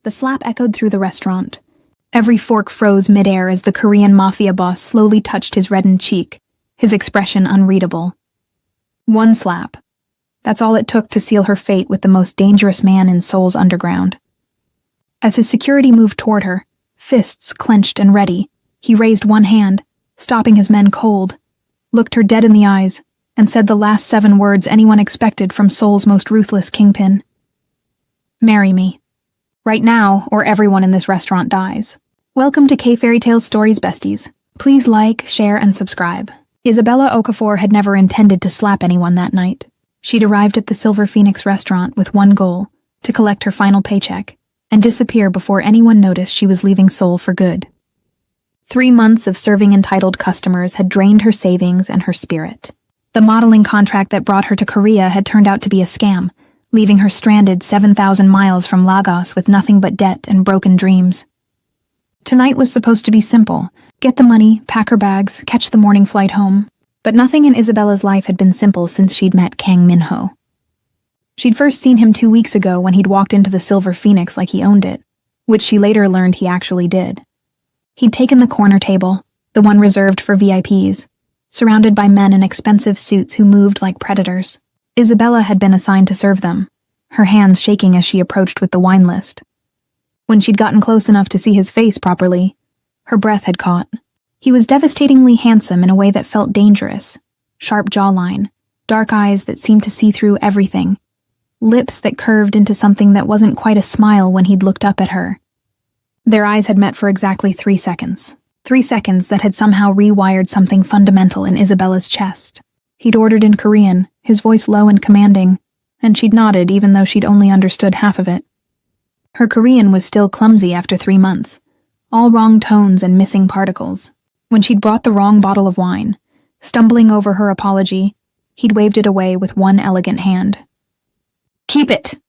The slap echoed through the restaurant. Every fork froze midair as the Korean Mafia boss slowly touched his reddened cheek, his expression unreadable. One slap. That's all it took to seal her fate with the most dangerous man in Seoul's underground. As his security moved toward her, fists clenched and ready, he raised one hand, stopping his men cold, looked her dead in the eyes, and said the last 7 words anyone expected from Seoul's most ruthless kingpin. Marry me. Right now, or everyone in this restaurant dies. Welcome to K-Fairy Tales Stories, besties. Please like, share, and subscribe. Isabella Okafor had never intended to slap anyone that night. She'd arrived at the Silver Phoenix restaurant with one goal, to collect her final paycheck, and disappear before anyone noticed she was leaving Seoul for good. 3 months of serving entitled customers had drained her savings and her spirit. The modeling contract that brought her to Korea had turned out to be a scam, leaving her stranded 7,000 miles from Lagos with nothing but debt and broken dreams. Tonight was supposed to be simple. Get the money, pack her bags, catch the morning flight home. But nothing in Isabella's life had been simple since she'd met Kang Min-ho. She'd first seen him 2 weeks ago when he'd walked into the Silver Phoenix like he owned it, which she later learned he actually did. He'd taken the corner table, the one reserved for VIPs, surrounded by men in expensive suits who moved like predators. Isabella had been assigned to serve them, her hands shaking as she approached with the wine list. When she'd gotten close enough to see his face properly, her breath had caught. He was devastatingly handsome in a way that felt dangerous. Sharp jawline, dark eyes that seemed to see through everything, lips that curved into something that wasn't quite a smile when he'd looked up at her. Their eyes had met for exactly 3 seconds. 3 seconds that had somehow rewired something fundamental in Isabella's chest. He'd ordered in Korean, his voice low and commanding, and she'd nodded even though she'd only understood half of it. Her Korean was still clumsy after 3 months, all wrong tones and missing particles. When she'd brought the wrong bottle of wine, stumbling over her apology, he'd waved it away with one elegant hand. "Keep it,"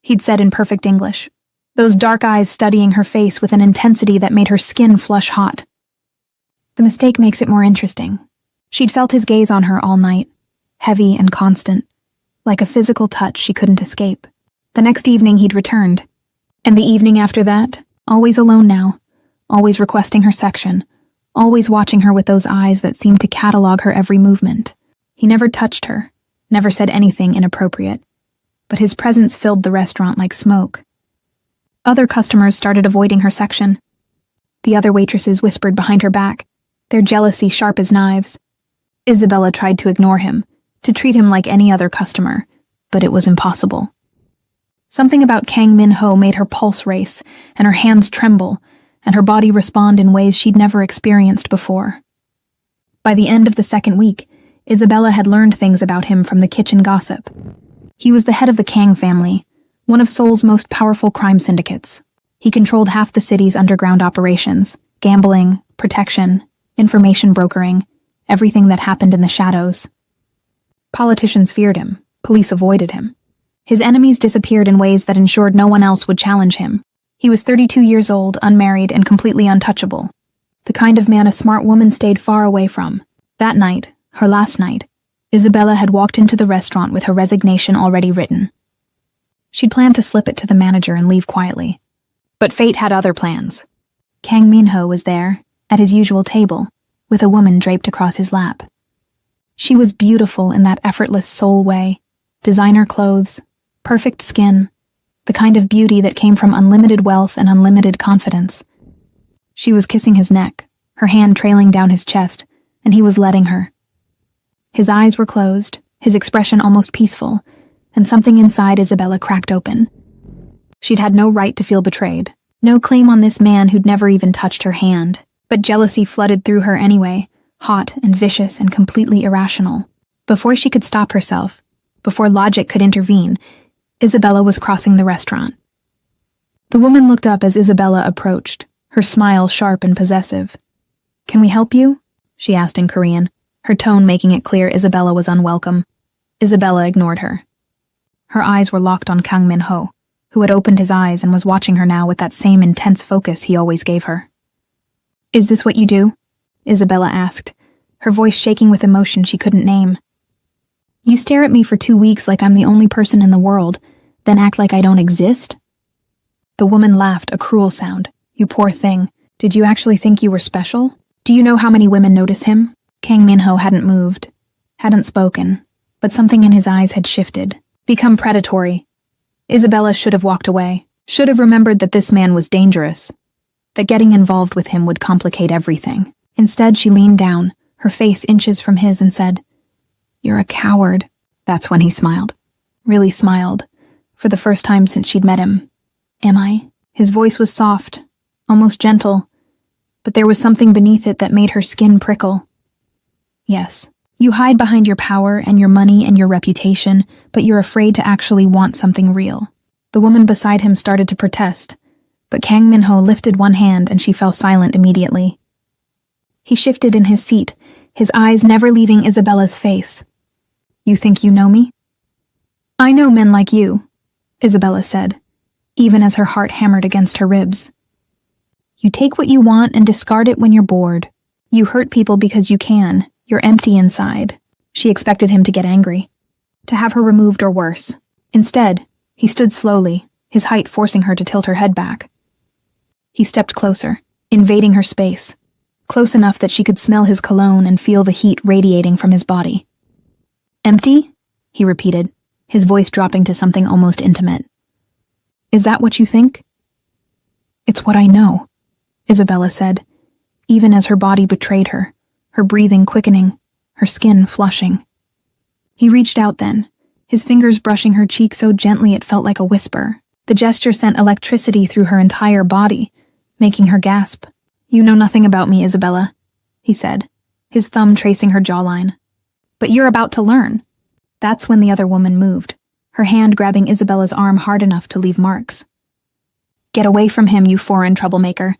he'd said in perfect English, those dark eyes studying her face with an intensity that made her skin flush hot. The mistake makes it more interesting. She'd felt his gaze on her all night, heavy and constant, like a physical touch she couldn't escape. The next evening he'd returned, and the evening after that, always alone now, always requesting her section, always watching her with those eyes that seemed to catalog her every movement. He never touched her, never said anything inappropriate, but his presence filled the restaurant like smoke. Other customers started avoiding her section. The other waitresses whispered behind her back, their jealousy sharp as knives. Isabella tried to ignore him, to treat him like any other customer, but it was impossible. Something about Kang Min-ho made her pulse race, and her hands tremble, and her body respond in ways she'd never experienced before. By the end of the 2nd week, Isabella had learned things about him from the kitchen gossip. He was the head of the Kang family, one of Seoul's most powerful crime syndicates. He controlled half the city's underground operations, gambling, protection, information brokering, everything that happened in the shadows. Politicians feared him, police avoided him. His enemies disappeared in ways that ensured no one else would challenge him. He was 32 years old, unmarried, and completely untouchable. The kind of man a smart woman stayed far away from. That night, her last night, Isabella had walked into the restaurant with her resignation already written. She'd planned to slip it to the manager and leave quietly. But fate had other plans. Kang Min-ho was there, at his usual table, with a woman draped across his lap. She was beautiful in that effortless Seoul way, designer clothes, perfect skin, the kind of beauty that came from unlimited wealth and unlimited confidence. She was kissing his neck, her hand trailing down his chest, and he was letting her. His eyes were closed, his expression almost peaceful, and something inside Isabella cracked open. She'd had no right to feel betrayed, no claim on this man who'd never even touched her hand, but jealousy flooded through her anyway, hot and vicious and completely irrational. Before she could stop herself, before logic could intervene, Isabella was crossing the restaurant. The woman looked up as Isabella approached, her smile sharp and possessive. "Can we help you?" she asked in Korean, her tone making it clear Isabella was unwelcome. Isabella ignored her. Her eyes were locked on Kang Min-ho, who had opened his eyes and was watching her now with that same intense focus he always gave her. "Is this what you do?" Isabella asked, her voice shaking with emotion she couldn't name. "You stare at me for 2 weeks like I'm the only person in the world, then act like I don't exist?" The woman laughed, a cruel sound. You poor thing. Did you actually think you were special? Do you know how many women notice him? Kang Minho hadn't moved, hadn't spoken, but something in his eyes had shifted, become predatory. Isabella should have walked away, should have remembered that this man was dangerous, that getting involved with him would complicate everything. Instead, she leaned down, her face inches from his, and said, "You're a coward." That's when he smiled. Really smiled, for the first time since she'd met him. "Am I?" His voice was soft, almost gentle, but there was something beneath it that made her skin prickle. "Yes. You hide behind your power and your money and your reputation, but you're afraid to actually want something real." The woman beside him started to protest, but Kang Minho lifted one hand and she fell silent immediately. He shifted in his seat, his eyes never leaving Isabella's face. "You think you know me?" "I know men like you," Isabella said, even as her heart hammered against her ribs. "You take what you want and discard it when you're bored. You hurt people because you can. You're empty inside." She expected him to get angry, to have her removed or worse. Instead, he stood slowly, his height forcing her to tilt her head back. He stepped closer, invading her space, close enough that she could smell his cologne and feel the heat radiating from his body. "Empty?" he repeated, his voice dropping to something almost intimate. "Is that what you think?" "It's what I know," Isabella said, even as her body betrayed her, her breathing quickening, her skin flushing. He reached out then, his fingers brushing her cheek so gently it felt like a whisper. The gesture sent electricity through her entire body, making her gasp. "You know nothing about me, Isabella," he said, his thumb tracing her jawline. "But you're about to learn." That's when the other woman moved, her hand grabbing Isabella's arm hard enough to leave marks. "Get away from him, you foreign troublemaker."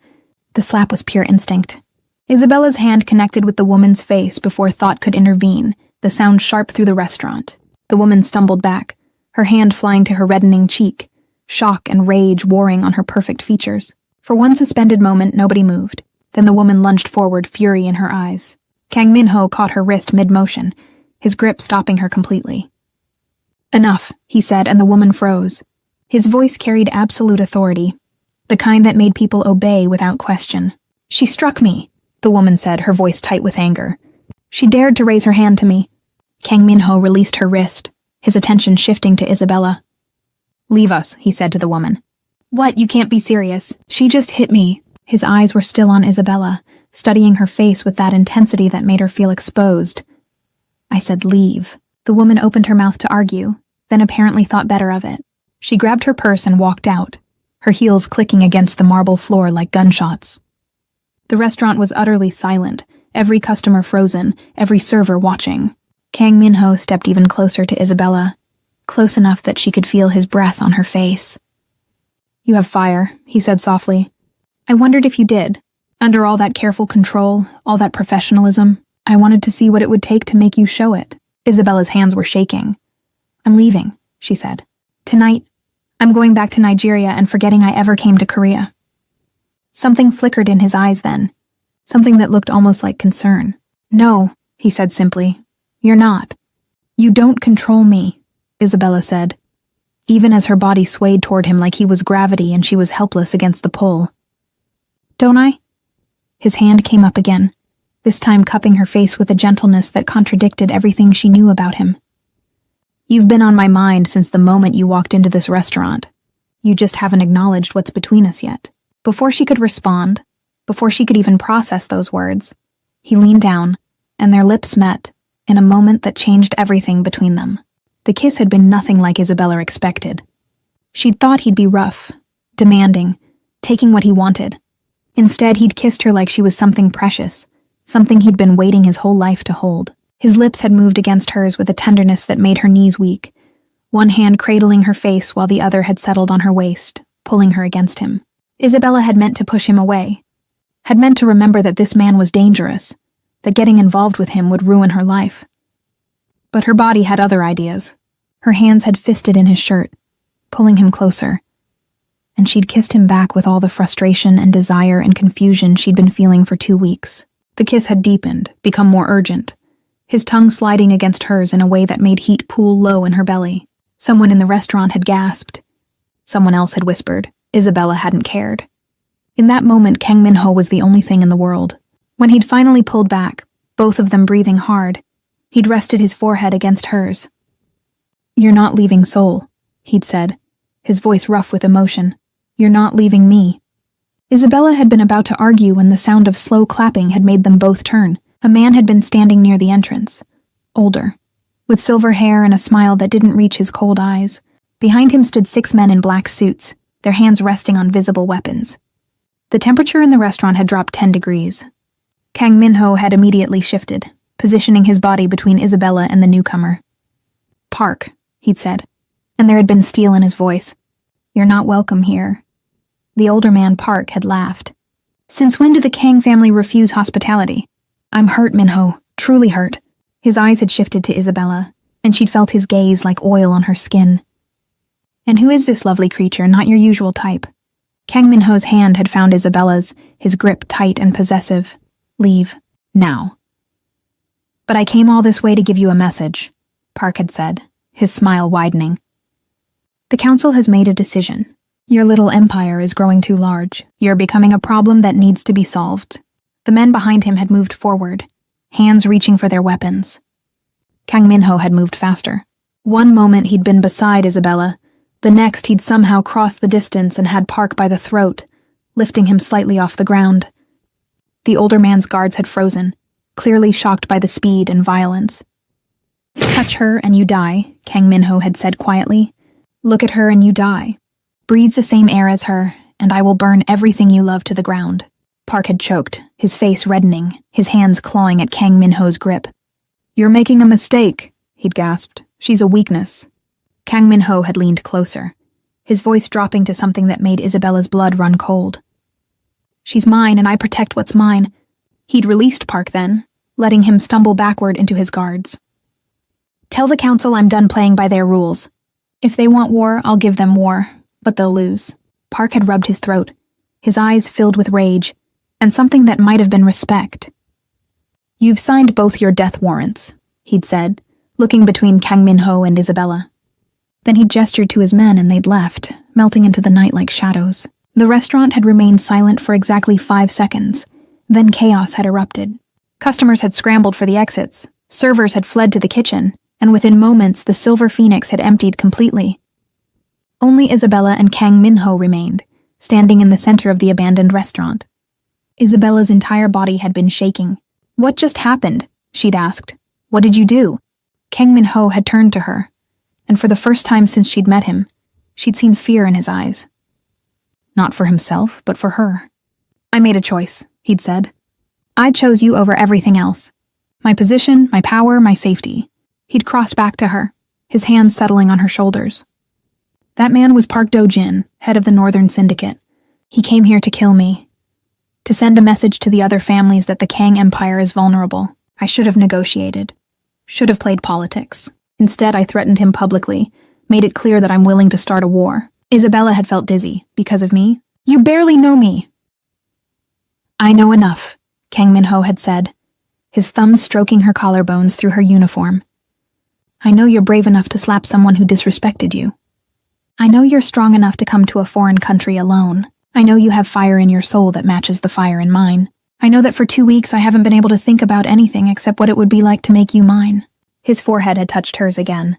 The slap was pure instinct. Isabella's hand connected with the woman's face before thought could intervene, the sound sharp through the restaurant. The woman stumbled back, her hand flying to her reddening cheek, shock and rage warring on her perfect features. For one suspended moment, nobody moved. Then the woman lunged forward, fury in her eyes. Kang Minho caught her wrist mid-motion, his grip stopping her completely. "Enough," he said, and the woman froze. His voice carried absolute authority, the kind that made people obey without question. "She struck me," the woman said, her voice tight with anger. "She dared to raise her hand to me." Kang Minho released her wrist, his attention shifting to Isabella. "Leave us," he said to the woman. "What? You can't be serious." "She just hit me." His eyes were still on Isabella, studying her face with that intensity that made her feel exposed. "I said leave." The woman opened her mouth to argue, then apparently thought better of it. She grabbed her purse and walked out, her heels clicking against the marble floor like gunshots. The restaurant was utterly silent, every customer frozen, every server watching. Kang Minho stepped even closer to Isabella, close enough that she could feel his breath on her face. "You have fire," he said softly. "I wondered if you did. Under all that careful control, all that professionalism, I wanted to see what it would take to make you show it." Isabella's hands were shaking. "I'm leaving," she said. "Tonight, I'm going back to Nigeria and forgetting I ever came to Korea." Something flickered in his eyes then, something that looked almost like concern. "No," he said simply. "You're not. You don't control me," Isabella said, even as her body swayed toward him like he was gravity and she was helpless against the pull. "Don't I?" His hand came up again, this time cupping her face with a gentleness that contradicted everything she knew about him. "You've been on my mind since the moment you walked into this restaurant. You just haven't acknowledged what's between us yet." Before she could respond, before she could even process those words, he leaned down, and their lips met in a moment that changed everything between them. The kiss had been nothing like Isabella expected. She'd thought he'd be rough, demanding, taking what he wanted. Instead, he'd kissed her like she was something precious, something he'd been waiting his whole life to hold. His lips had moved against hers with a tenderness that made her knees weak, one hand cradling her face while the other had settled on her waist, pulling her against him. Isabella had meant to push him away, had meant to remember that this man was dangerous, that getting involved with him would ruin her life. But her body had other ideas. Her hands had fisted in his shirt, pulling him closer, and she'd kissed him back with all the frustration and desire and confusion she'd been feeling for 2 weeks. The kiss had deepened, become more urgent, his tongue sliding against hers in a way that made heat pool low in her belly. Someone in the restaurant had gasped. Someone else had whispered, Isabella hadn't cared. In that moment, Kang Min-ho was the only thing in the world. When he'd finally pulled back, both of them breathing hard, he'd rested his forehead against hers. "You're not leaving Seoul," he'd said, his voice rough with emotion. "You're not leaving me." Isabella had been about to argue when the sound of slow clapping had made them both turn. A man had been standing near the entrance, older, with silver hair and a smile that didn't reach his cold eyes. Behind him stood 6 men in black suits, their hands resting on visible weapons. The temperature in the restaurant had dropped 10 degrees. Kang Min-ho had immediately shifted, positioning his body between Isabella and the newcomer. "Park," he'd said, and there had been steel in his voice. "You're not welcome here." The older man, Park, had laughed. "Since when did the Kang family refuse hospitality?" "I'm hurt, Min-ho, truly hurt." His eyes had shifted to Isabella, and she'd felt his gaze like oil on her skin. "And who is this lovely creature, not your usual type?" Kang Min-ho's hand had found Isabella's, his grip tight and possessive. "Leave. Now." "But I came all this way to give you a message," Park had said, his smile widening. "The council has made a decision. Your little empire is growing too large. You're becoming a problem that needs to be solved." The men behind him had moved forward, hands reaching for their weapons. Kang Min-ho had moved faster. One moment he'd been beside Isabella, the next he'd somehow crossed the distance and had Park by the throat, lifting him slightly off the ground. The older man's guards had frozen, clearly shocked by the speed and violence. "Touch her and you die," Kang Min-ho had said quietly. "Look at her and you die. Breathe the same air as her, and I will burn everything you love to the ground." Park had choked, his face reddening, his hands clawing at Kang Min-ho's grip. "You're making a mistake," he'd gasped. "She's a weakness." Kang Min-ho had leaned closer, his voice dropping to something that made Isabella's blood run cold. "She's mine, and I protect what's mine." He'd released Park then, letting him stumble backward into his guards. "Tell the council I'm done playing by their rules. If they want war, I'll give them war, but they'll lose." Park had rubbed his throat, his eyes filled with rage, and something that might have been respect. "You've signed both your death warrants," he'd said, looking between Kang Min-ho and Isabella. Then he gestured to his men and they'd left, melting into the night like shadows. The restaurant had remained silent for exactly 5 seconds. Then chaos had erupted. Customers had scrambled for the exits, servers had fled to the kitchen, and within moments the Silver Phoenix had emptied completely. Only Isabella and Kang Min-ho remained, standing in the center of the abandoned restaurant. Isabella's entire body had been shaking. "What just happened?" she'd asked. "What did you do?" Kang Min-ho had turned to her, and for the first time since she'd met him, she'd seen fear in his eyes. Not for himself, but for her. "I made a choice," he'd said. "I chose you over everything else. My position, my power, my safety." He'd crossed back to her, his hands settling on her shoulders. "That man was Park Do-jin, head of the Northern Syndicate. He came here to kill me. To send a message to the other families that the Kang Empire is vulnerable. I should have negotiated. Should have played politics. Instead, I threatened him publicly, made it clear that I'm willing to start a war. Isabella had felt dizzy. Because of me? You barely know me." "I know enough," Kang Min-ho had said, his thumbs stroking her collarbones through her uniform. "I know you're brave enough to slap someone who disrespected you. I know you're strong enough to come to a foreign country alone. I know you have fire in your soul that matches the fire in mine. I know that for 2 weeks I haven't been able to think about anything except what it would be like to make you mine." His forehead had touched hers again.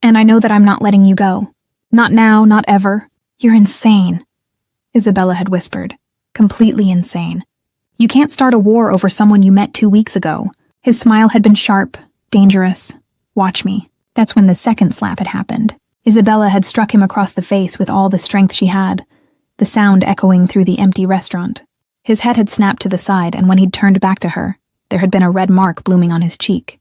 "And I know that I'm not letting you go. Not now, not ever. You're insane," Isabella had whispered. "Completely insane. You can't start a war over someone you met 2 weeks ago." His smile had been sharp, dangerous. "Watch me." That's when the second slap had happened. Isabella had struck him across the face with all the strength she had, the sound echoing through the empty restaurant. His head had snapped to the side, and when he'd turned back to her, there had been a red mark blooming on his cheek.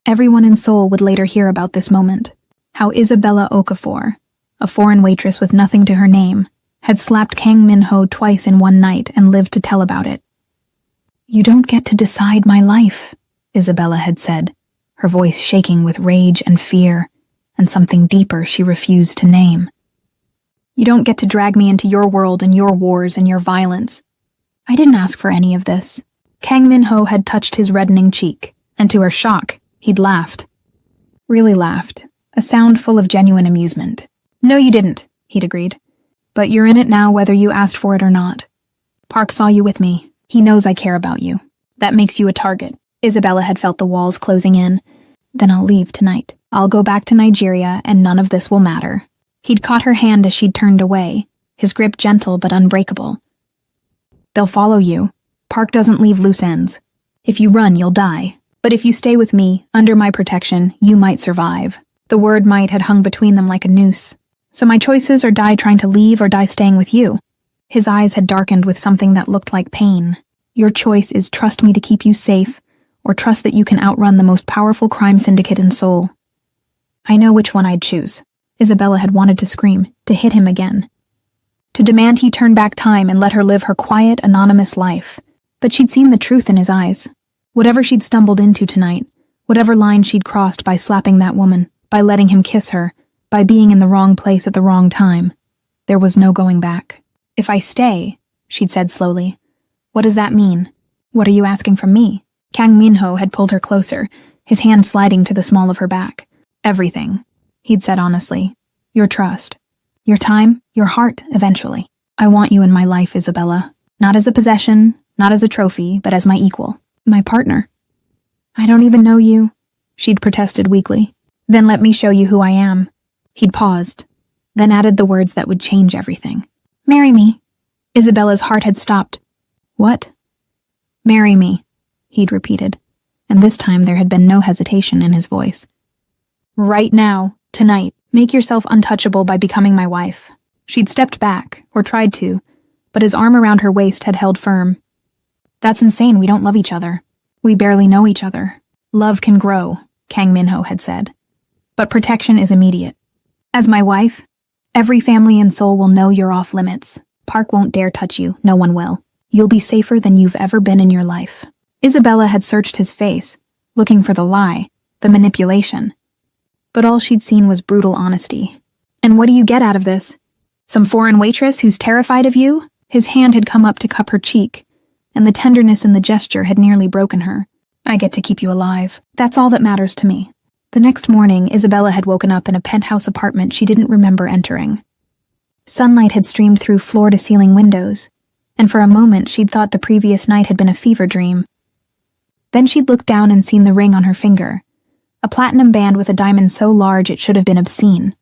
Everyone in Seoul would later hear about this moment. How Isabella Okafor, a foreign waitress with nothing to her name, had slapped Kang Min-ho twice in one night and lived to tell about it. "You don't get to decide my life," Isabella had said, her voice shaking with rage and fear, and something deeper she refused to name. "You don't get to drag me into your world and your wars and your violence. I didn't ask for any of this." Kang Min-ho had touched his reddening cheek, and to her shock, he'd laughed. Really laughed, a sound full of genuine amusement. "No, you didn't," he'd agreed. But you're in it now whether you asked for it or not. Park saw you with me. He knows I care about you. That makes you a target. Isabella had felt the walls closing in. Then I'll leave tonight. I'll go back to Nigeria and none of this will matter. He'd caught her hand as she'd turned away, his grip gentle but unbreakable. They'll follow you. Park doesn't leave loose ends. If you run, you'll die. But if you stay with me, under my protection, you might survive. The word might had hung between them like a noose. So my choices are die trying to leave or die staying with you. His eyes had darkened with something that looked like pain. Your choice is trust me to keep you safe, or trust that you can outrun the most powerful crime syndicate in Seoul. I know which one I'd choose. Isabella had wanted to scream, to hit him again. To demand he turn back time and let her live her quiet, anonymous life. But she'd seen the truth in his eyes. Whatever she'd stumbled into tonight, whatever line she'd crossed by slapping that woman, by letting him kiss her, by being in the wrong place at the wrong time, there was no going back. If I stay, she'd said slowly, what does that mean? What are you asking from me? Kang Minho had pulled her closer, his hand sliding to the small of her back. Everything, he'd said honestly. Your trust. Your time, your heart, eventually. I want you in my life, Isabella. Not as a possession, not as a trophy, but as my equal. My partner. I don't even know you, she'd protested weakly. Then let me show you who I am. He'd paused, then added the words that would change everything. Marry me. Isabella's heart had stopped. What? Marry me, he'd repeated, and this time there had been no hesitation in his voice. Right now, tonight, make yourself untouchable by becoming my wife. She'd stepped back, or tried to, but his arm around her waist had held firm. That's insane, we don't love each other. We barely know each other. Love can grow, Kang Minho had said. But protection is immediate. As my wife, every family in Seoul will know you're off limits. Park won't dare touch you, no one will. You'll be safer than you've ever been in your life. Isabella had searched his face, looking for the lie, the manipulation. But all she'd seen was brutal honesty. And what do you get out of this? Some foreign waitress who's terrified of you? His hand had come up to cup her cheek, and the tenderness in the gesture had nearly broken her. I get to keep you alive. That's all that matters to me. The next morning, Isabella had woken up in a penthouse apartment she didn't remember entering. Sunlight had streamed through floor-to-ceiling windows, and for a moment she'd thought the previous night had been a fever dream. Then she'd looked down and seen the ring on her finger, a platinum band with a diamond so large it should have been obscene.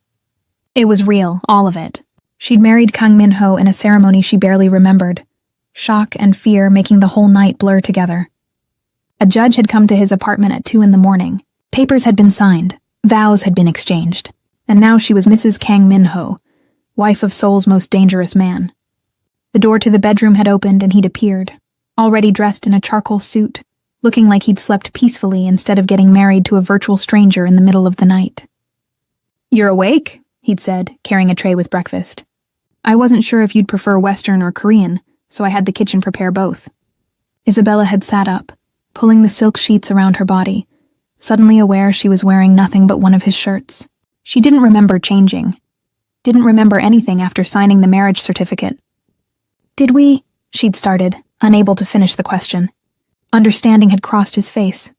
It was real, all of it. She'd married Kang Minho in a ceremony she barely remembered, shock and fear making the whole night blur together. A judge had come to his apartment at 2 a.m. Papers had been signed, vows had been exchanged, and now she was Mrs. Kang Minho, wife of Seoul's most dangerous man. The door to the bedroom had opened and he'd appeared, already dressed in a charcoal suit, looking like he'd slept peacefully instead of getting married to a virtual stranger in the middle of the night. You're awake, he'd said, carrying a tray with breakfast. I wasn't sure if you'd prefer Western or Korean, so I had the kitchen prepare both. Isabella had sat up, pulling the silk sheets around her body, suddenly aware she was wearing nothing but one of his shirts. She didn't remember changing. Didn't remember anything after signing the marriage certificate. Did we? She'd started, unable to finish the question. Understanding had crossed his face.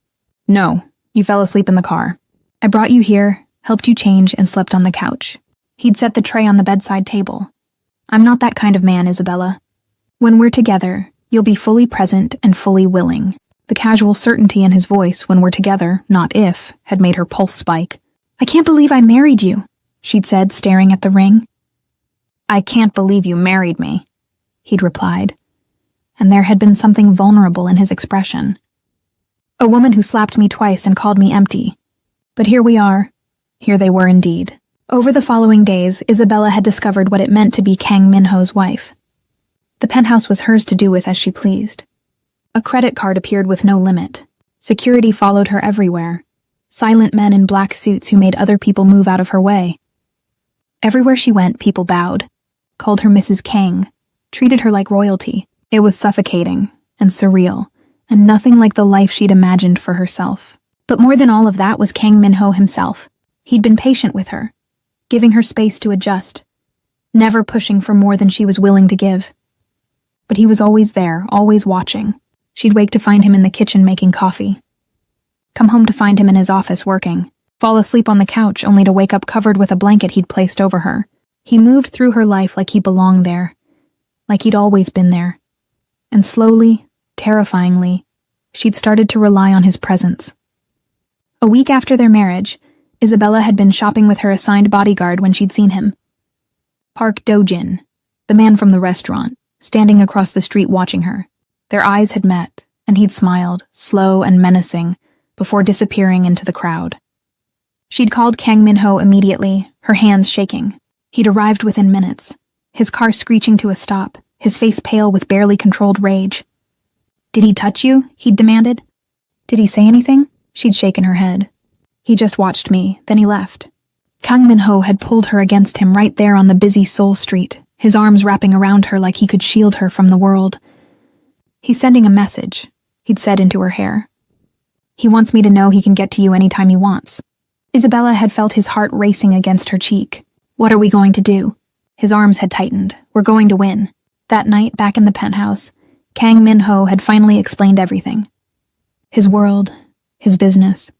No, you fell asleep in the car. I brought you here, helped you change, and slept on the couch. He'd set the tray on the bedside table. I'm not that kind of man, Isabella. When we're together, you'll be fully present and fully willing. The casual certainty in his voice when we're together, not if, had made her pulse spike. I can't believe I married you, she'd said, staring at the ring. I can't believe you married me, he'd replied, and there had been something vulnerable in his expression. A woman who slapped me twice and called me empty. But here we are. Here they were indeed. Over the following days, Isabella had discovered what it meant to be Kang Minho's wife. The penthouse was hers to do with as she pleased. A credit card appeared with no limit. Security followed her everywhere. Silent men in black suits who made other people move out of her way. Everywhere she went, people bowed, called her Mrs. Kang, treated her like royalty. It was suffocating and surreal, and nothing like the life she'd imagined for herself. But more than all of that was Kang Minho himself. He'd been patient with her, giving her space to adjust, never pushing for more than she was willing to give. But he was always there, always watching. She'd wake to find him in the kitchen making coffee. Come home to find him in his office working. Fall asleep on the couch only to wake up covered with a blanket he'd placed over her. He moved through her life like he belonged there, like he'd always been there. And slowly, terrifyingly, she'd started to rely on his presence. A week after their marriage, Isabella had been shopping with her assigned bodyguard when she'd seen him. Park Do-jin, the man from the restaurant, standing across the street watching her. Their eyes had met, and he'd smiled, slow and menacing, before disappearing into the crowd. She'd called Kang Min-ho immediately, her hands shaking. He'd arrived within minutes, his car screeching to a stop, his face pale with barely controlled rage. "Did he touch you?" he'd demanded. "Did he say anything?" She'd shaken her head. "He just watched me, then he left." Kang Min-ho had pulled her against him right there on the busy Seoul street, his arms wrapping around her like he could shield her from the world. "He's sending a message," he'd said into her hair. "He wants me to know he can get to you anytime he wants." Isabella had felt his heart racing against her cheek. "What are we going to do?" His arms had tightened. "We're going to win." That night, back in the penthouse, Kang Min-ho had finally explained everything. His world, his business,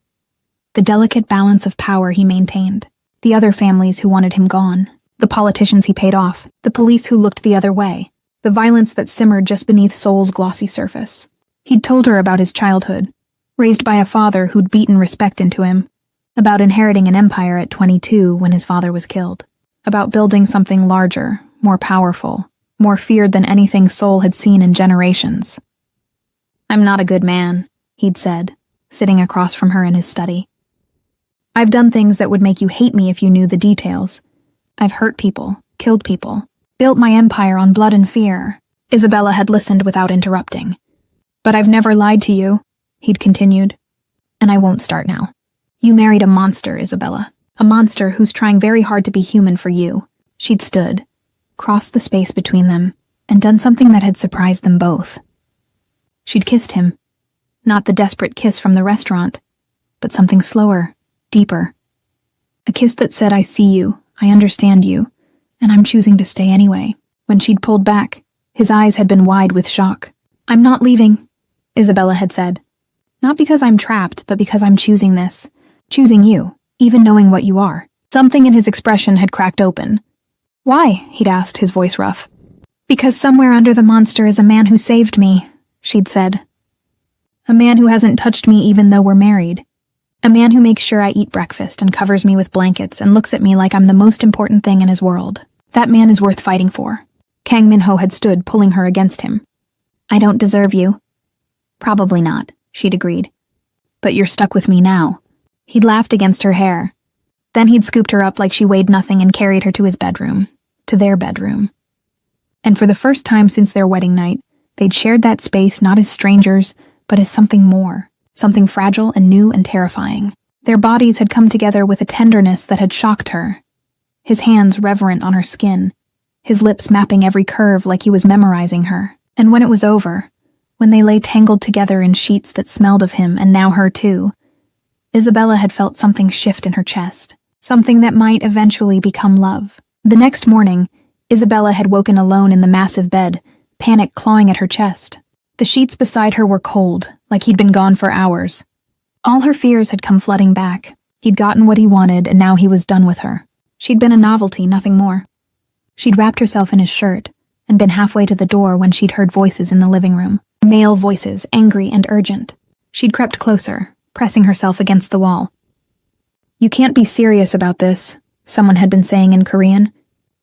the delicate balance of power he maintained, the other families who wanted him gone, the politicians he paid off, the police who looked the other way, the violence that simmered just beneath Seoul's glossy surface. He'd told her about his childhood, raised by a father who'd beaten respect into him, about inheriting an empire at 22 when his father was killed, about building something larger, more powerful, more feared than anything Seoul had seen in generations. "I'm not a good man," he'd said, sitting across from her in his study. "I've done things that would make you hate me if you knew the details. I've hurt people, killed people, built my empire on blood and fear." Isabella had listened without interrupting. "But I've never lied to you," he'd continued. "And I won't start now. You married a monster, Isabella. A monster who's trying very hard to be human for you." She'd stood, crossed the space between them, and done something that had surprised them both. She'd kissed him. Not the desperate kiss from the restaurant, but something slower, deeper. A kiss that said, "I see you, I understand you, and I'm choosing to stay anyway." When she'd pulled back, his eyes had been wide with shock. "I'm not leaving," Isabella had said. "Not because I'm trapped, but because I'm choosing this. Choosing you, even knowing what you are." Something in his expression had cracked open. "Why?" he'd asked, his voice rough. "Because somewhere under the monster is a man who saved me," she'd said. "A man who hasn't touched me even though we're married. A man who makes sure I eat breakfast and covers me with blankets and looks at me like I'm the most important thing in his world. That man is worth fighting for." Kang Min-ho had stood, pulling her against him. "I don't deserve you." "Probably not," she'd agreed. "But you're stuck with me now." He'd laughed against her hair. Then he'd scooped her up like she weighed nothing and carried her to his bedroom, to their bedroom. And for the first time since their wedding night, they'd shared that space not as strangers, but as something more, something fragile and new and terrifying. Their bodies had come together with a tenderness that had shocked her. His hands reverent on her skin, his lips mapping every curve like he was memorizing her. And when it was over, when they lay tangled together in sheets that smelled of him and now her too, Isabella had felt something shift in her chest, something that might eventually become love. The next morning, Isabella had woken alone in the massive bed, panic clawing at her chest. The sheets beside her were cold, like he'd been gone for hours. All her fears had come flooding back. He'd gotten what he wanted, and now he was done with her. She'd been a novelty, nothing more. She'd wrapped herself in his shirt, and been halfway to the door when she'd heard voices in the living room. Male voices, angry and urgent. She'd crept closer, pressing herself against the wall. "You can't be serious about this," someone had been saying in Korean.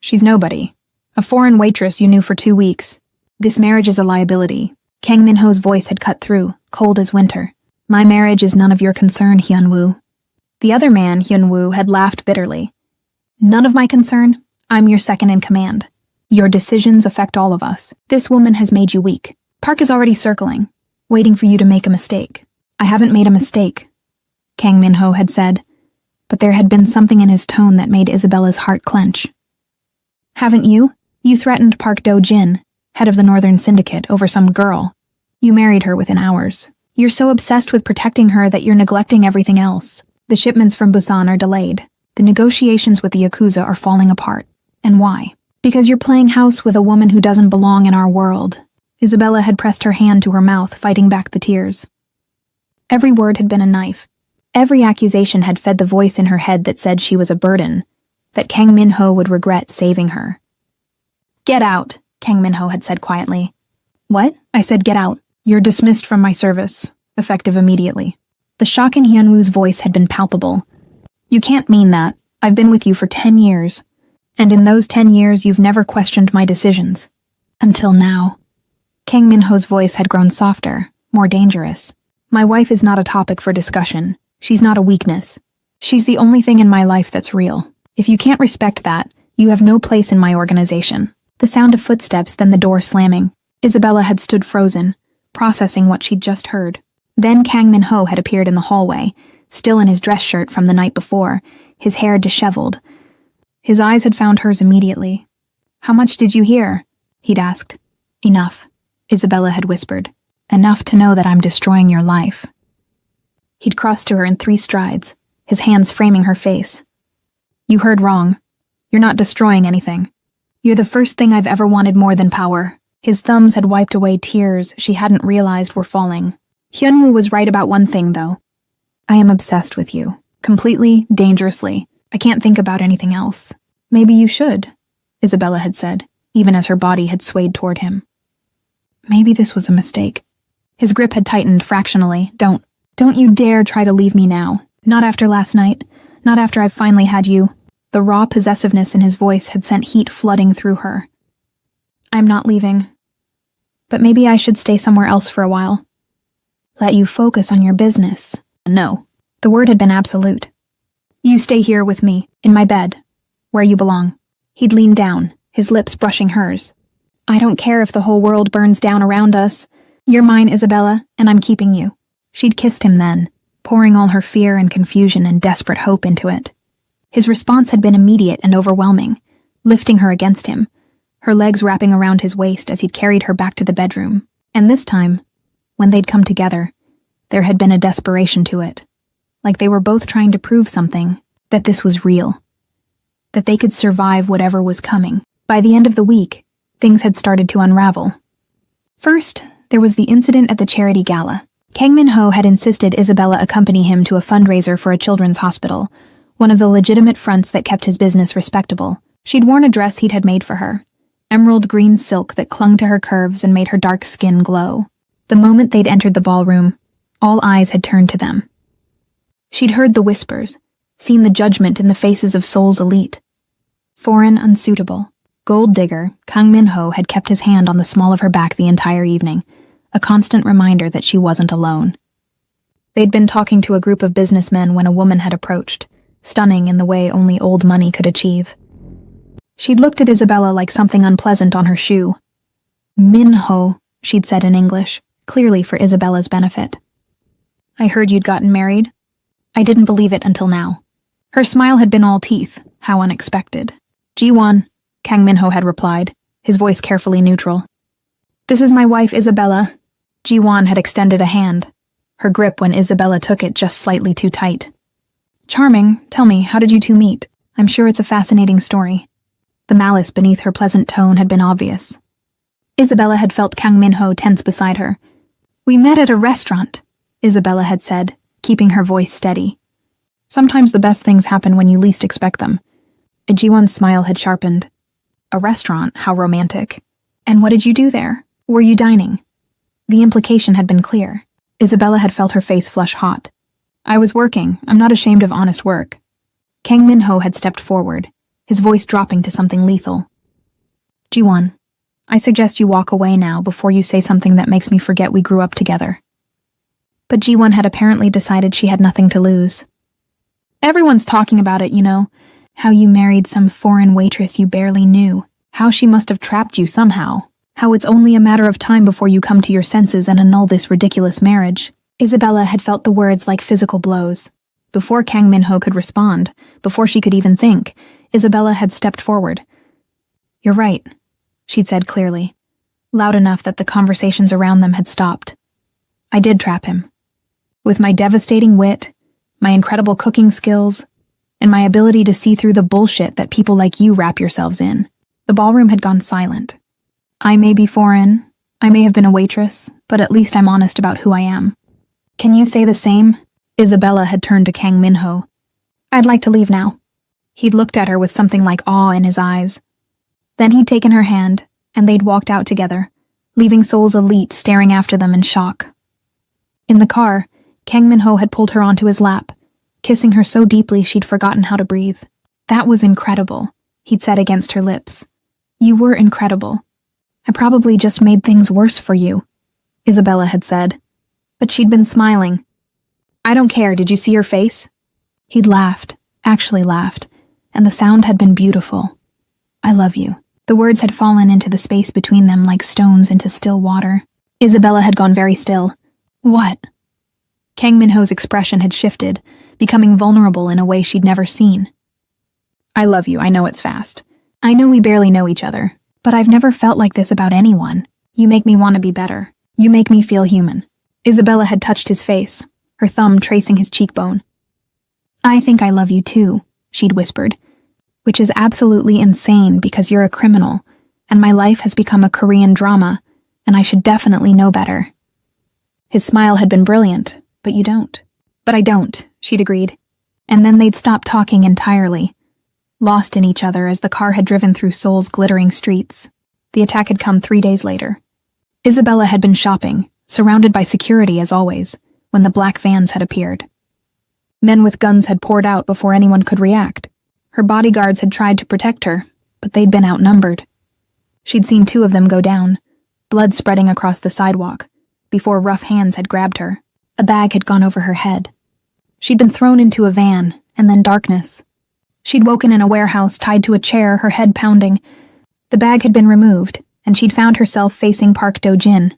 "She's nobody. A foreign waitress you knew for 2 weeks. This marriage is a liability." Kang Min-ho's voice had cut through, cold as winter. "My marriage is none of your concern, Hyun-woo." The other man, Hyun-woo, had laughed bitterly. "None of my concern? I'm your second in command. Your decisions affect all of us. This woman has made you weak. Park is already circling, waiting for you to make a mistake." "I haven't made a mistake," Kang Min-ho had said, but there had been something in his tone that made Isabella's heart clench. "Haven't you? You threatened Park Do-jin, head of the Northern Syndicate, over some girl. You married her within hours. You're so obsessed with protecting her that you're neglecting everything else. The shipments from Busan are delayed. The negotiations with the Yakuza are falling apart. And why? Because you're playing house with a woman who doesn't belong in our world." Isabella had pressed her hand to her mouth, fighting back the tears. Every word had been a knife. Every accusation had fed the voice in her head that said she was a burden, that Kang Min-ho would regret saving her. "Get out," Kang Min-ho had said quietly. "What?" I said, "Get out. You're dismissed from my service, effective immediately." The shock in Hyunwoo's voice had been palpable. "You can't mean that. I've been with you for 10 years. And in those 10 years, you've never questioned my decisions. Until now." Kang Min-ho's voice had grown softer, more dangerous. "My wife is not a topic for discussion. She's not a weakness. She's the only thing in my life that's real. If you can't respect that, you have no place in my organization." The sound of footsteps, then the door slamming. Isabella had stood frozen, processing what she'd just heard. Then Kang Min-ho had appeared in the hallway, still in his dress shirt from the night before, his hair disheveled. His eyes had found hers immediately. "How much did you hear?" he'd asked. "Enough," Isabella had whispered. "Enough to know that I'm destroying your life." He'd crossed to her in 3 strides, his hands framing her face. "You heard wrong. You're not destroying anything. You're the first thing I've ever wanted more than power." His thumbs had wiped away tears she hadn't realized were falling. Hyunwoo was right about one thing, though. "I am obsessed with you. Completely, dangerously. I can't think about anything else." "Maybe you should," Isabella had said, even as her body had swayed toward him. Maybe this was a mistake. His grip had tightened fractionally. Don't you dare try to leave me now. Not after last night. Not after I've finally had you." The raw possessiveness in his voice had sent heat flooding through her. "I'm not leaving. But maybe I should stay somewhere else for a while. Let you focus on your business." "No." The word had been absolute. "You stay here with me, in my bed, where you belong." He'd leaned down, his lips brushing hers. "I don't care if the whole world burns down around us. You're mine, Isabella, and I'm keeping you." She'd kissed him then, pouring all her fear and confusion and desperate hope into it. His response had been immediate and overwhelming, lifting her against him, her legs wrapping around his waist as he'd carried her back to the bedroom. And this time, when they'd come together, there had been a desperation to it, like they were both trying to prove something, that this was real, that they could survive whatever was coming. By the end of the week, things had started to unravel. First, there was the incident at the charity gala. Kang Min-ho had insisted Isabella accompany him to a fundraiser for a children's hospital, one of the legitimate fronts that kept his business respectable. She'd worn a dress he'd had made for her, emerald green silk that clung to her curves and made her dark skin glow. The moment they'd entered the ballroom, all eyes had turned to them. She'd heard the whispers, seen the judgment in the faces of Seoul's elite. Foreign, unsuitable, gold digger, Kang Min-ho had kept his hand on the small of her back the entire evening, a constant reminder that she wasn't alone. They'd been talking to a group of businessmen when a woman had approached, stunning in the way only old money could achieve. She'd looked at Isabella like something unpleasant on her shoe. "Min-ho," she'd said in English, clearly for Isabella's benefit. "I heard you'd gotten married." I didn't believe it until now. Her smile had been all teeth. How unexpected. "Ji-won," Kang Min-ho had replied, his voice carefully neutral. "This is my wife, Isabella." Ji-won had extended a hand, her grip when Isabella took it just slightly too tight. "Charming, tell me, how did you two meet? I'm sure it's a fascinating story." The malice beneath her pleasant tone had been obvious. Isabella had felt Kang Min-ho tense beside her. "We met at a restaurant," Isabella had said, keeping her voice steady. "Sometimes the best things happen when you least expect them." Ji-won's smile had sharpened. "A restaurant? How romantic. And what did you do there? Were you dining?" The implication had been clear. Isabella had felt her face flush hot. "I was working. I'm not ashamed of honest work." Kang Min-ho had stepped forward, his voice dropping to something lethal. "Ji-won, I suggest you walk away now before you say something that makes me forget we grew up together." But Ji-won had apparently decided she had nothing to lose. "Everyone's talking about it, you know. How you married some foreign waitress you barely knew. How she must have trapped you somehow. How it's only a matter of time before you come to your senses and annul this ridiculous marriage." Isabella had felt the words like physical blows. Before Kang Min-ho could respond, before she could even think, Isabella had stepped forward. "You're right," she'd said clearly, loud enough that the conversations around them had stopped. "I did trap him. With my devastating wit, my incredible cooking skills, and my ability to see through the bullshit that people like you wrap yourselves in." The ballroom had gone silent. "I may be foreign, I may have been a waitress, but at least I'm honest about who I am. Can you say the same?" Isabella had turned to Kang Min-ho. "I'd like to leave now." He'd looked at her with something like awe in his eyes. Then he'd taken her hand, and they'd walked out together, leaving Seoul's elite staring after them in shock. In the car, Kang Min-ho had pulled her onto his lap, kissing her so deeply she'd forgotten how to breathe. "That was incredible," he'd said against her lips. "You were incredible. I probably just made things worse for you," Isabella had said. But she'd been smiling. "I don't care, did you see her face?" He'd laughed, actually laughed, and the sound had been beautiful. "I love you." The words had fallen into the space between them like stones into still water. Isabella had gone very still. "What?" Kang Min-ho's expression had shifted, becoming vulnerable in a way she'd never seen. "I love you, I know it's fast. I know we barely know each other, but I've never felt like this about anyone. You make me want to be better. You make me feel human." Isabella had touched his face, her thumb tracing his cheekbone. "I think I love you too," she'd whispered, "which is absolutely insane because you're a criminal, and my life has become a Korean drama, and I should definitely know better." His smile had been brilliant, but you don't. "But I don't," she'd agreed. And then they'd stopped talking entirely, lost in each other as the car had driven through Seoul's glittering streets. The attack had come 3 days later. Isabella had been shopping, surrounded by security as always, when the black vans had appeared. Men with guns had poured out before anyone could react. Her bodyguards had tried to protect her, but they'd been outnumbered. She'd seen 2 of them go down, blood spreading across the sidewalk, before rough hands had grabbed her. A bag had gone over her head. She'd been thrown into a van, and then darkness. She'd woken in a warehouse tied to a chair, her head pounding. The bag had been removed, and she'd found herself facing Park Do-jin.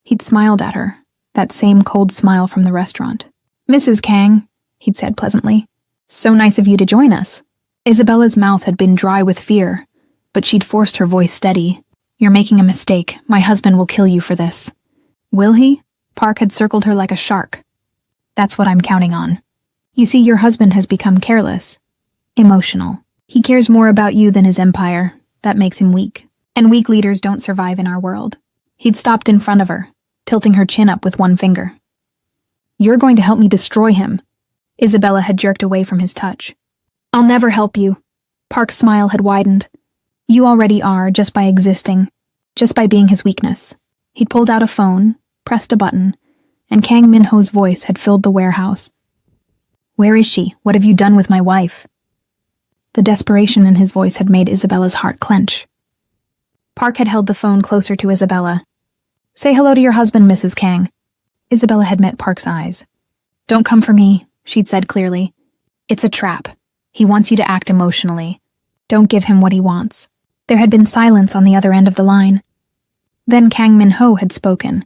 He'd smiled at her, that same cold smile from the restaurant. "Mrs. Kang," he'd said pleasantly. "So nice of you to join us." Isabella's mouth had been dry with fear, but she'd forced her voice steady. "You're making a mistake. My husband will kill you for this." "Will he?" Park had circled her like a shark. "That's what I'm counting on. You see, your husband has become careless. Emotional. He cares more about you than his empire. That makes him weak. And weak leaders don't survive in our world." He'd stopped in front of her, tilting her chin up with one finger. "You're going to help me destroy him." Isabella had jerked away from his touch. "I'll never help you." Park's smile had widened. "You already are, just by existing, just by being his weakness." He'd pulled out a phone, pressed a button, and Kang Min-ho's voice had filled the warehouse. "Where is she? What have you done with my wife?" The desperation in his voice had made Isabella's heart clench. Park had held the phone closer to Isabella. "Say hello to your husband, Mrs. Kang." Isabella had met Park's eyes. "Don't come for me," she'd said clearly. "It's a trap. He wants you to act emotionally. Don't give him what he wants." There had been silence on the other end of the line. Then Kang Min-ho had spoken,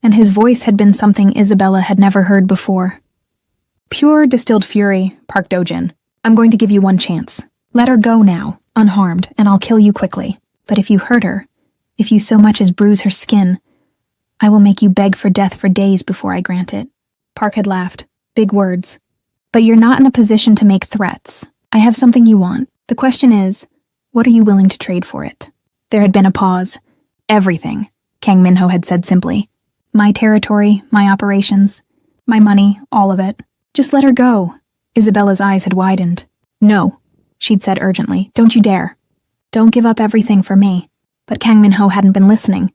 and his voice had been something Isabella had never heard before. "Pure distilled fury, Park Do-jin. I'm going to give you one chance. Let her go now, unharmed, and I'll kill you quickly. But if you hurt her, if you so much as bruise her skin, I will make you beg for death for days before I grant it." Park had laughed. Big words. "But you're not in a position to make threats. I have something you want. The question is, what are you willing to trade for it?" There had been a pause. "Everything," Kang Min-ho had said simply. "My territory, my operations, my money, all of it. Just let her go." Isabella's eyes had widened. "No," she'd said urgently. "Don't you dare. Don't give up everything for me." But Kang Min-ho hadn't been listening.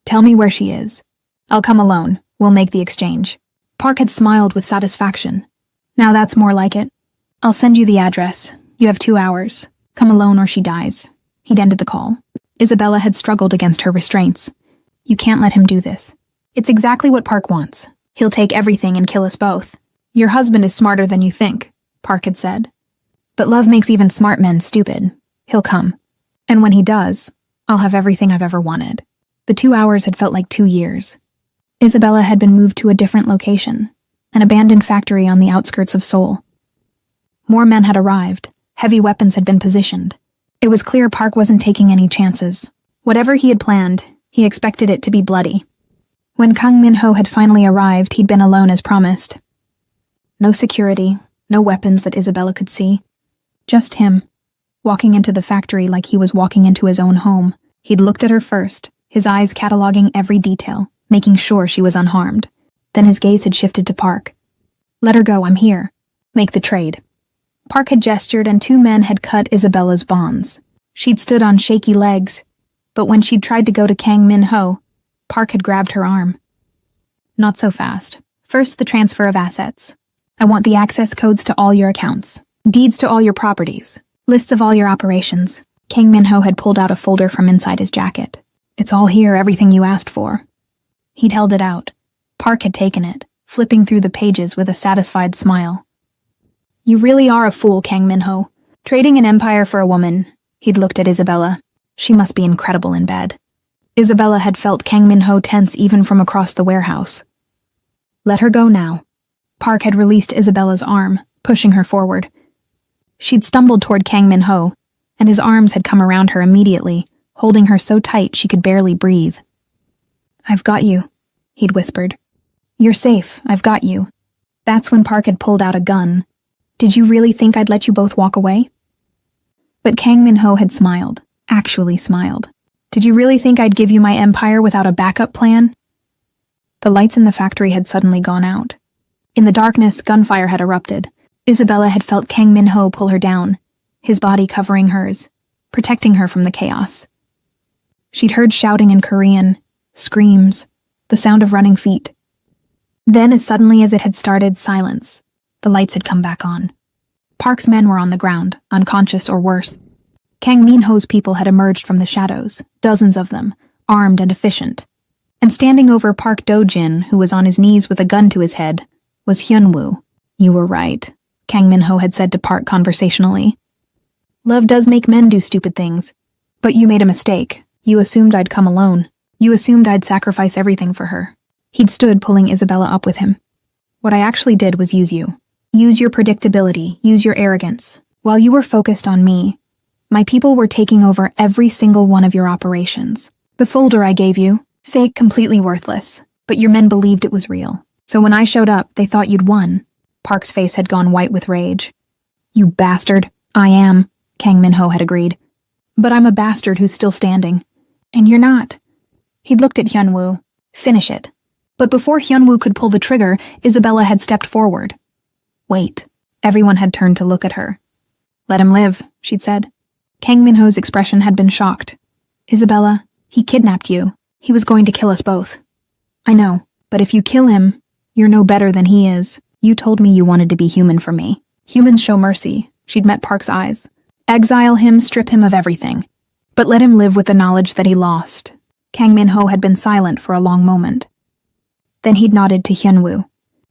"Tell me where she is. I'll come alone. We'll make the exchange." Park had smiled with satisfaction. "Now that's more like it. I'll send you the address. You have 2 hours. Come alone or she dies." He'd ended the call. Isabella had struggled against her restraints. "You can't let him do this. It's exactly what Park wants. He'll take everything and kill us both." "Your husband is smarter than you think," Park had said. "But love makes even smart men stupid. He'll come. And when he does, I'll have everything I've ever wanted." The 2 hours had felt like 2 years. Isabella had been moved to a different location, an abandoned factory on the outskirts of Seoul. More men had arrived. Heavy weapons had been positioned. It was clear Park wasn't taking any chances. Whatever he had planned, he expected it to be bloody. When Kang Min-ho had finally arrived, he'd been alone as promised. No security, no weapons that Isabella could see. Just him, walking into the factory like he was walking into his own home. He'd looked at her first, his eyes cataloging every detail, making sure she was unharmed. Then his gaze had shifted to Park. "Let her go, I'm here. Make the trade." Park had gestured and two men had cut Isabella's bonds. She'd stood on shaky legs, but when she'd tried to go to Kang Min-ho, Park had grabbed her arm. Not so fast. First, the transfer of assets. I want the access codes to all your accounts, deeds to all your properties, lists of all your operations. Kang Min-ho had pulled out a folder from inside his jacket. It's all here, everything you asked for. He'd held it out. Park had taken it, flipping through the pages with a satisfied smile. You really are a fool, Kang Min-ho. Trading an empire for a woman. He'd looked at Isabella. She must be incredible in bed. Isabella had felt Kang Min-ho tense even from across the warehouse. Let her go now. Park had released Isabella's arm, pushing her forward. She'd stumbled toward Kang Min-ho, and his arms had come around her immediately, holding her so tight she could barely breathe. I've got you, he'd whispered. You're safe, I've got you. That's when Park had pulled out a gun. Did you really think I'd let you both walk away? But Kang Min-ho had smiled, actually smiled. Did you really think I'd give you my empire without a backup plan? The lights in the factory had suddenly gone out. In the darkness, gunfire had erupted. Isabella had felt Kang Min-ho pull her down, his body covering hers, protecting her from the chaos. She'd heard shouting in Korean, screams, the sound of running feet. Then, as suddenly as it had started, silence. The lights had come back on. Park's men were on the ground, unconscious or worse. Kang Min-ho's people had emerged from the shadows, dozens of them, armed and efficient. And standing over Park Do-jin, who was on his knees with a gun to his head, was Hyun-woo. You were right, Kang Min-ho had said to Park conversationally. Love does make men do stupid things. But you made a mistake. You assumed I'd come alone. You assumed I'd sacrifice everything for her. He'd stood pulling Isabella up with him. What I actually did was use you. Use your predictability, use your arrogance. While you were focused on me, my people were taking over every single one of your operations. The folder I gave you, fake, completely worthless, but your men believed it was real. So when I showed up, they thought you'd won. Park's face had gone white with rage. You bastard. I am, Kang Min-ho had agreed. But I'm a bastard who's still standing. And you're not. He'd looked at Hyun-woo. Finish it. But before Hyun-woo could pull the trigger, Isabella had stepped forward. Wait. Everyone had turned to look at her. Let him live, she'd said. Kang Min-ho's expression had been shocked. Isabella, he kidnapped you. He was going to kill us both. I know, but if you kill him, you're no better than he is. You told me you wanted to be human for me. Humans show mercy. She'd met Park's eyes. Exile him, strip him of everything. But let him live with the knowledge that he lost. Kang Min-ho had been silent for a long moment. Then he'd nodded to Hyun-woo.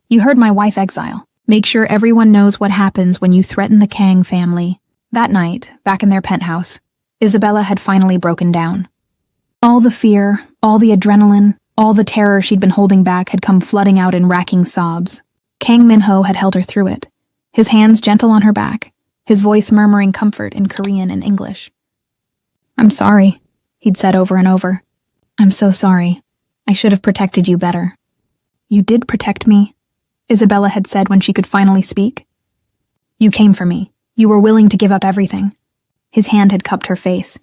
You heard my wife exile. Make sure everyone knows what happens when you threaten the Kang family. That night, back in their penthouse, Isabella had finally broken down. All the fear, all the adrenaline, all the terror she'd been holding back had come flooding out in racking sobs. Kang Min-ho had held her through it, his hands gentle on her back, his voice murmuring comfort in Korean and English. I'm sorry, he'd said over and over. I'm so sorry. I should have protected you better. You did protect me, Isabella had said when she could finally speak. You came for me. You were willing to give up everything. His hand had cupped her face.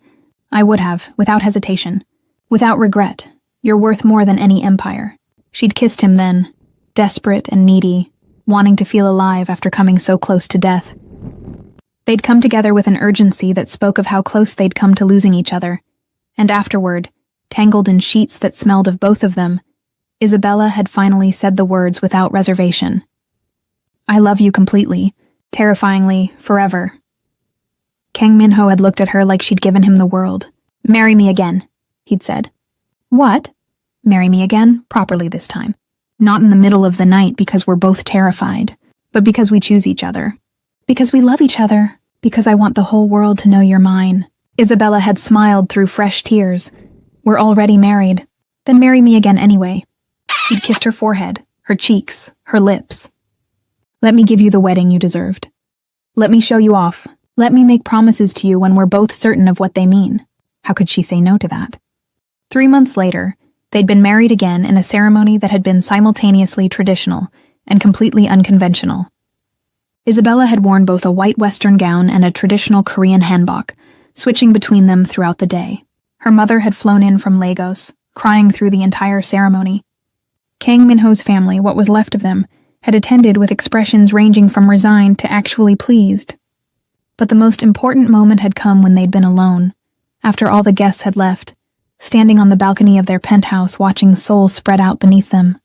I would have, without hesitation, without regret. You're worth more than any empire. She'd kissed him then, desperate and needy, wanting to feel alive after coming so close to death. They'd come together with an urgency that spoke of how close they'd come to losing each other, and afterward, tangled in sheets that smelled of both of them, Isabella had finally said the words without reservation. I love you completely, terrifyingly, forever. Kang Min-ho had looked at her like she'd given him the world. Marry me again, he'd said. What? Marry me again, properly this time. Not in the middle of the night because we're both terrified, but because we choose each other. Because we love each other. Because I want the whole world to know you're mine. Isabella had smiled through fresh tears. We're already married. Then marry me again anyway. He'd kissed her forehead, her cheeks, her lips. Let me give you the wedding you deserved. Let me show you off. Let me make promises to you when we're both certain of what they mean. How could she say no to that? 3 months later, they'd been married again in a ceremony that had been simultaneously traditional and completely unconventional. Isabella had worn both a white Western gown and a traditional Korean hanbok, switching between them throughout the day. Her mother had flown in from Lagos, crying through the entire ceremony. Kang Min-ho's family, what was left of them, had attended with expressions ranging from resigned to actually pleased. But the most important moment had come when they'd been alone, after all the guests had left, standing on the balcony of their penthouse watching Seoul spread out beneath them.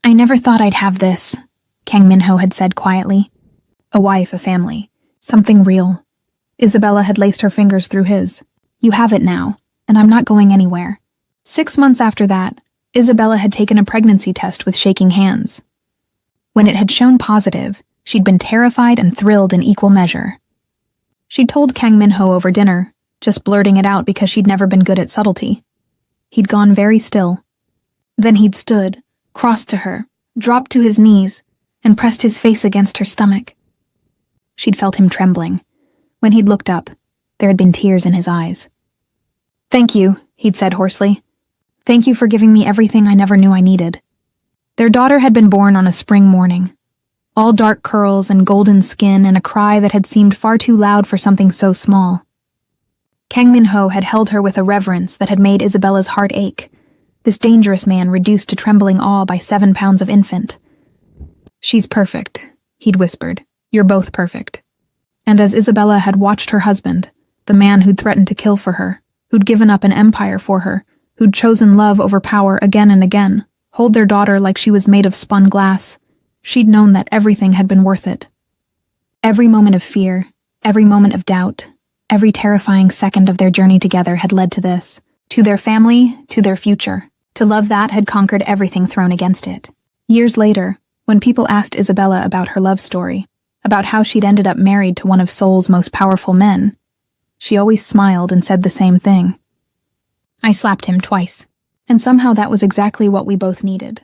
"I never thought I'd have this," Kang Minho had said quietly. "A wife, a family, something real." Isabella had laced her fingers through his. "You have it now, and I'm not going anywhere." 6 months after that, Isabella had taken a pregnancy test with shaking hands. When it had shown positive, she'd been terrified and thrilled in equal measure. She'd told Kang Minho over dinner, just blurting it out because she'd never been good at subtlety. He'd gone very still. Then he'd stood, crossed to her, dropped to his knees, and pressed his face against her stomach. She'd felt him trembling. When he'd looked up, there had been tears in his eyes. "Thank you," he'd said hoarsely. "Thank you for giving me everything I never knew I needed." Their daughter had been born on a spring morning, all dark curls and golden skin and a cry that had seemed far too loud for something so small. Kang Minho had held her with a reverence that had made Isabella's heart ache, this dangerous man reduced to trembling awe by 7 pounds of infant. "She's perfect," he'd whispered. "You're both perfect." And as Isabella had watched her husband, the man who'd threatened to kill for her, who'd given up an empire for her, who'd chosen love over power again and again, hold their daughter like she was made of spun glass, she'd known that everything had been worth it. Every moment of fear, every moment of doubt, every terrifying second of their journey together had led to this, to their family, to their future. To love that had conquered everything thrown against it. Years later, when people asked Isabella about her love story, about how she'd ended up married to one of Seoul's most powerful men, she always smiled and said the same thing. "I slapped him twice, and somehow that was exactly what we both needed."